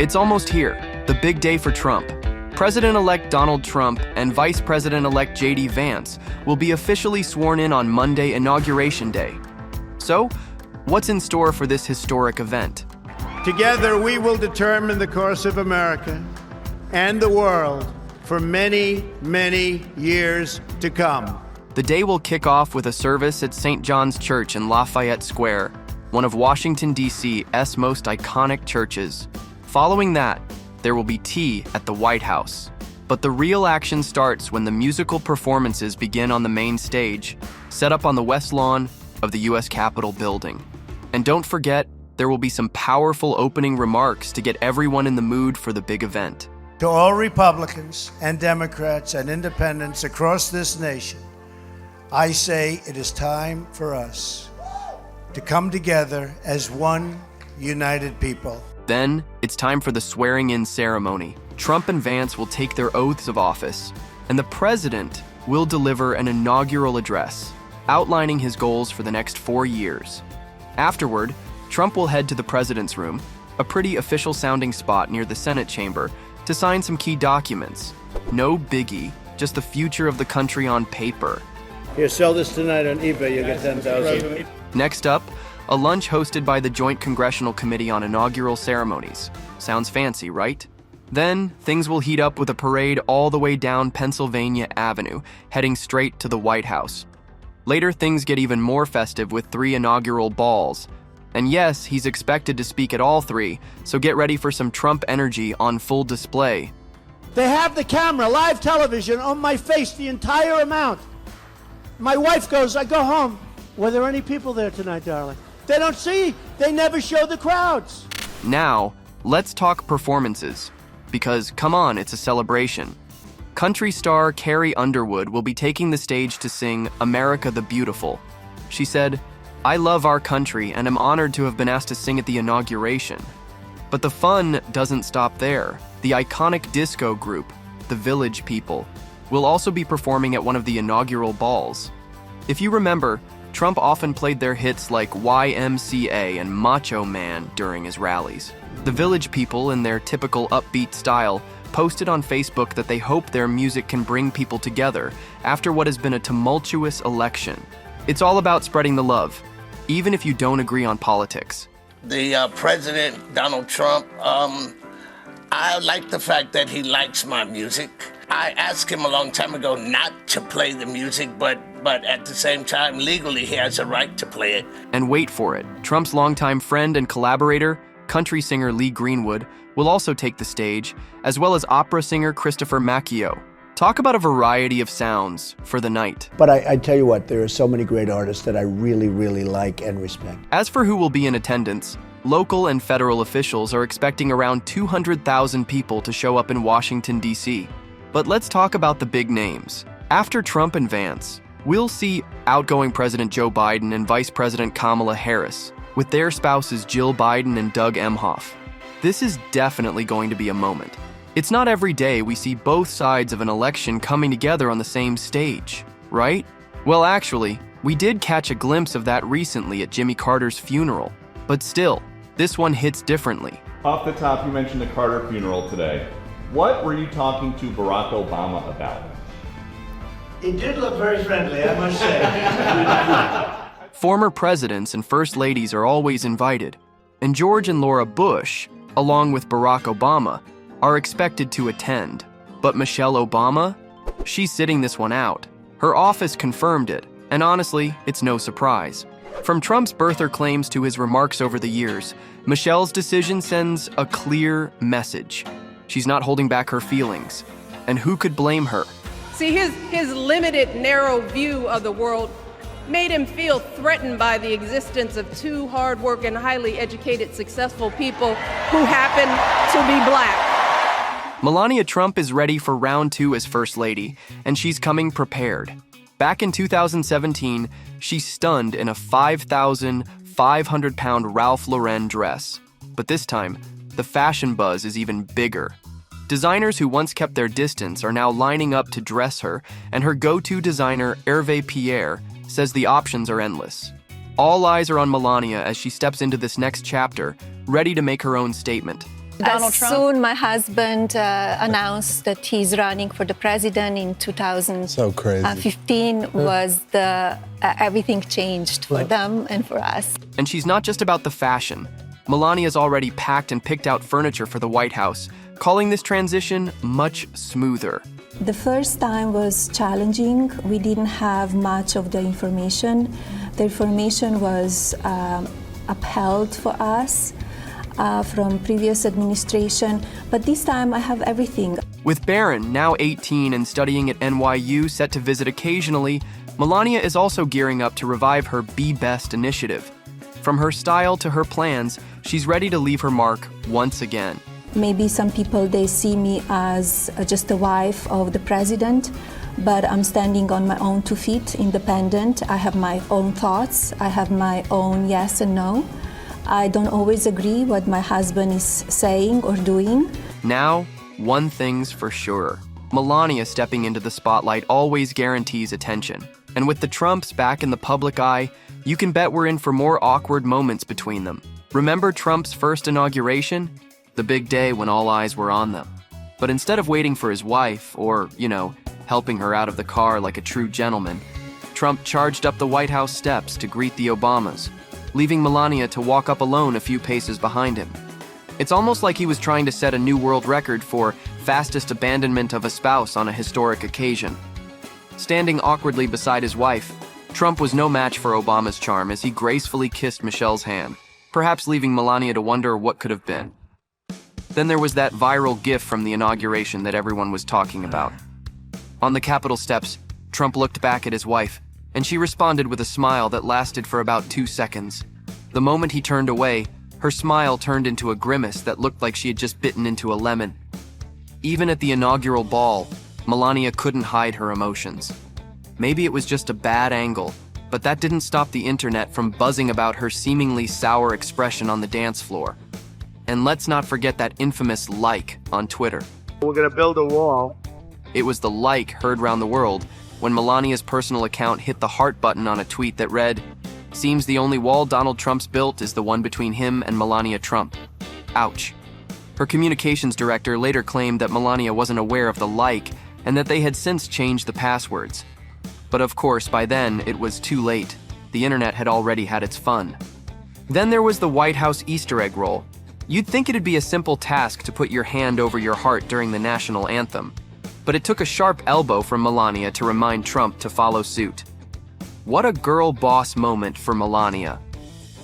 It's almost here, the big day for Trump. President-elect Donald Trump and Vice President-elect J.D. Vance will be officially sworn in on Monday, Inauguration Day. So, what's in store for this historic event? Together, we will determine the course of America and the world for many, many years to come. The day will kick off with a service at St. John's Church in Lafayette Square, one of Washington, D.C.'s most iconic churches. Following that, there will be tea at the White House. But the real action starts when the musical performances begin on the main stage, set up on the west lawn of the U.S. Capitol building. And don't forget, there will be some powerful opening remarks to get everyone in the mood for the big event. To all Republicans and Democrats and independents across this nation, I say it is time for us to come together as one united people. Then, it's time for the swearing-in ceremony. Trump and Vance will take their oaths of office, and the president will deliver an inaugural address, outlining his goals for the next 4 years. Afterward, Trump will head to the president's room, a pretty official-sounding spot near the Senate chamber, to sign some key documents. No biggie, just the future of the country on paper. Here, sell this tonight on eBay, you get 10,000. Next up, a lunch hosted by the Joint Congressional Committee on Inaugural Ceremonies. Sounds fancy, right? Then, things will heat up with a parade all the way down Pennsylvania Avenue, heading straight to the White House. Later, things get even more festive with 3 inaugural balls. And yes, he's expected to speak at all 3, so get ready for some Trump energy on full display. They have the camera, live television, on my face, the entire amount. My wife goes, I go home. Were there any people there tonight, darling? They don't see. They never show the crowds. Now, let's talk performances. Because, come on, it's a celebration. Country star Carrie Underwood will be taking the stage to sing America the Beautiful. She said, "I love our country and am honored to have been asked to sing at the inauguration." But the fun doesn't stop there. The iconic disco group, the Village People, will also be performing at one of the inaugural balls. If you remember, Trump often played their hits like YMCA and Macho Man during his rallies. The Village People, in their typical upbeat style, posted on Facebook that they hope their music can bring people together after what has been a tumultuous election. It's all about spreading the love, even if you don't agree on politics. The President, Donald Trump, I like the fact that he likes my music. I asked him a long time ago not to play the music, but at the same time, legally, he has a right to play it. And wait for it, Trump's longtime friend and collaborator, country singer Lee Greenwood, will also take the stage, as well as opera singer Christopher Macchio. Talk about a variety of sounds for the night. But I tell you what, there are so many great artists that I really, really like and respect. As for who will be in attendance, local and federal officials are expecting around 200,000 people to show up in Washington, D.C. But let's talk about the big names. After Trump and Vance, we'll see outgoing President Joe Biden and Vice President Kamala Harris, with their spouses Jill Biden and Doug Emhoff. This is definitely going to be a moment. It's not every day we see both sides of an election coming together on the same stage, right? Well, actually, we did catch a glimpse of that recently at Jimmy Carter's funeral. But still, this one hits differently. Off the top, you mentioned the Carter funeral today. What were you talking to Barack Obama about? He did look very friendly, I must say. Former presidents and first ladies are always invited, and George and Laura Bush, along with Barack Obama, are expected to attend. But Michelle Obama? She's sitting this one out. Her office confirmed it, and honestly, it's no surprise. From Trump's birther claims to his remarks over the years, Michelle's decision sends a clear message. She's not holding back her feelings, and who could blame her? See, his limited, narrow view of the world made him feel threatened by the existence of 2 hard-working, highly educated, successful people who happen to be black. Melania Trump is ready for round 2 as First Lady, and she's coming prepared. Back in 2017, she stunned in a 5,500-pound Ralph Lauren dress. But this time, the fashion buzz is even bigger. Designers who once kept their distance are now lining up to dress her, and her go-to designer, Hervé Pierre, says the options are endless. All eyes are on Melania as she steps into this next chapter, ready to make her own statement. Donald Trump? Soon my husband announced that he's running for the president in 2015 So crazy. was everything changed for them and for us. And she's not just about the fashion. Melania's already packed and picked out furniture for the White House, calling this transition much smoother. The first time was challenging. We didn't have much of the information. The information was upheld for us from previous administration, but this time I have everything. With Barron, now 18 and studying at NYU, set to visit occasionally, Melania is also gearing up to revive her Be Best initiative. From her style to her plans, she's ready to leave her mark once again. Maybe some people, they see me as just a wife of the president, but I'm standing on my own 2 feet, independent. I have my own thoughts. I have my own yes and no. I don't always agree what my husband is saying or doing. Now, one thing's for sure. Melania stepping into the spotlight always guarantees attention. And with the Trumps back in the public eye, you can bet we're in for more awkward moments between them. Remember Trump's first inauguration? The big day when all eyes were on them. But instead of waiting for his wife or, helping her out of the car like a true gentleman, Trump charged up the White House steps to greet the Obamas, leaving Melania to walk up alone a few paces behind him. It's almost like he was trying to set a new world record for fastest abandonment of a spouse on a historic occasion. Standing awkwardly beside his wife, Trump was no match for Obama's charm as he gracefully kissed Michelle's hand, perhaps leaving Melania to wonder what could have been. Then there was that viral gif from the inauguration that everyone was talking about. On the Capitol steps, Trump looked back at his wife, and she responded with a smile that lasted for about 2 seconds. The moment he turned away, her smile turned into a grimace that looked like she had just bitten into a lemon. Even at the inaugural ball, Melania couldn't hide her emotions. Maybe it was just a bad angle, but that didn't stop the internet from buzzing about her seemingly sour expression on the dance floor. And let's not forget that infamous like on Twitter. We're going to build a wall. It was the like heard round the world when Melania's personal account hit the heart button on a tweet that read, "Seems the only wall Donald Trump's built is the one between him and Melania Trump. Ouch." Her communications director later claimed that Melania wasn't aware of the like and that they had since changed the passwords. But of course, by then, it was too late. The internet had already had its fun. Then there was the White House Easter egg roll. You'd think it'd be a simple task to put your hand over your heart during the national anthem, but it took a sharp elbow from Melania to remind Trump to follow suit. What a girl boss moment for Melania.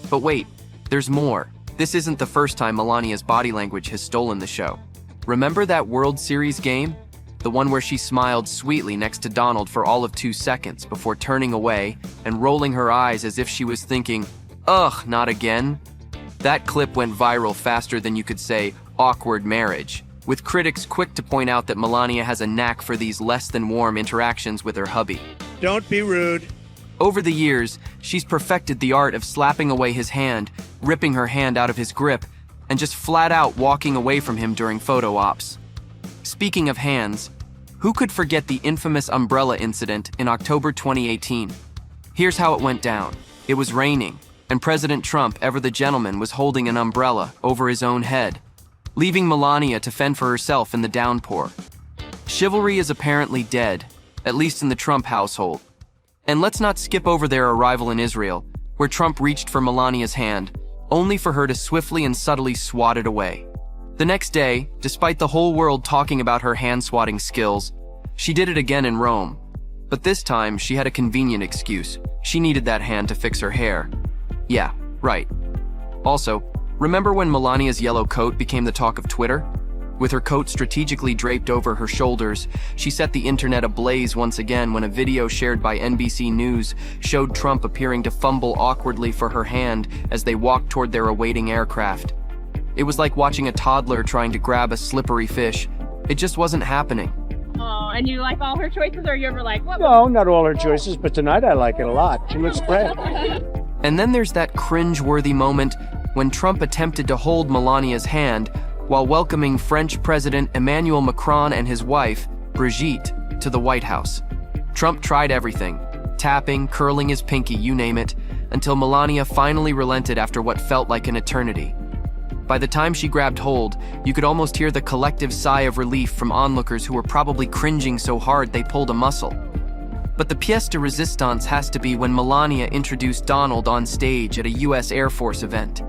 But wait, there's more. This isn't the first time Melania's body language has stolen the show. Remember that World Series game? The one where she smiled sweetly next to Donald for all of 2 seconds before turning away and rolling her eyes as if she was thinking, "Ugh, not again." That clip went viral faster than you could say awkward marriage, with critics quick to point out that Melania has a knack for these less than warm interactions with her hubby. Don't be rude. Over the years, she's perfected the art of slapping away his hand, ripping her hand out of his grip, and just flat out walking away from him during photo ops. Speaking of hands, who could forget the infamous umbrella incident in October 2018? Here's how it went down. It was raining, and President Trump, ever the gentleman, was holding an umbrella over his own head, leaving Melania to fend for herself in the downpour. Chivalry is apparently dead, at least in the Trump household. And let's not skip over their arrival in Israel, where Trump reached for Melania's hand, only for her to swiftly and subtly swat it away. The next day, despite the whole world talking about her hand-swatting skills, she did it again in Rome. But this time, she had a convenient excuse. She needed that hand to fix her hair. Yeah, right. Also, remember when Melania's yellow coat became the talk of Twitter? With her coat strategically draped over her shoulders, she set the internet ablaze once again when a video shared by NBC News showed Trump appearing to fumble awkwardly for her hand as they walked toward their awaiting aircraft. It was like watching a toddler trying to grab a slippery fish. It just wasn't happening. Oh, and you like all her choices, or you ever like, what? No, not all her choices, but tonight I like it a lot. She looks great. And then there's that cringe-worthy moment when Trump attempted to hold Melania's hand while welcoming French President Emmanuel Macron and his wife, Brigitte, to the White House. Trump tried everything, tapping, curling his pinky, you name it, until Melania finally relented after what felt like an eternity. By the time she grabbed hold, you could almost hear the collective sigh of relief from onlookers who were probably cringing so hard they pulled a muscle. But the pièce de résistance has to be when Melania introduced Donald on stage at a US Air Force event.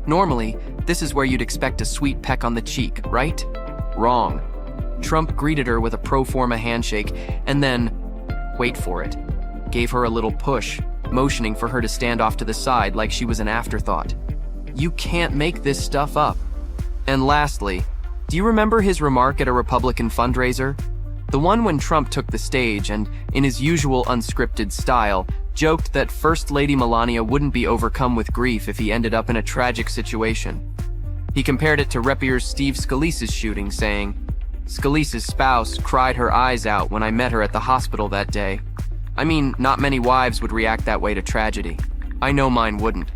Normally, this is where you'd expect a sweet peck on the cheek, right? Wrong. Trump greeted her with a pro forma handshake and then, wait for it, gave her a little push, motioning for her to stand off to the side like she was an afterthought. You can't make this stuff up. And lastly, do you remember his remark at a Republican fundraiser? The one when Trump took the stage and, in his usual unscripted style, joked that First Lady Melania wouldn't be overcome with grief if he ended up in a tragic situation. He compared it to Repier's Steve Scalise's shooting, saying, "Scalise's spouse cried her eyes out when I met her at the hospital that day. I mean, not many wives would react that way to tragedy. I know mine wouldn't."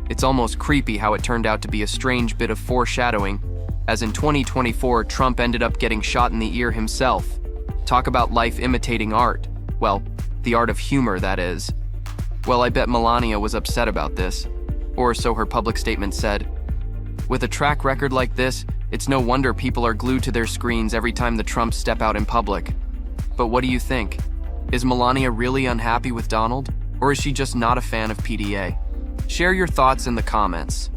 It's almost creepy how it turned out to be a strange bit of foreshadowing, as in 2024, Trump ended up getting shot in the ear himself. Talk about life imitating art. Well, the art of humor, that is. Well, I bet Melania was upset about this, or so her public statement said. With a track record like this, it's no wonder people are glued to their screens every time the Trumps step out in public. But what do you think? Is Melania really unhappy with Donald, or is she just not a fan of PDA? Share your thoughts in the comments.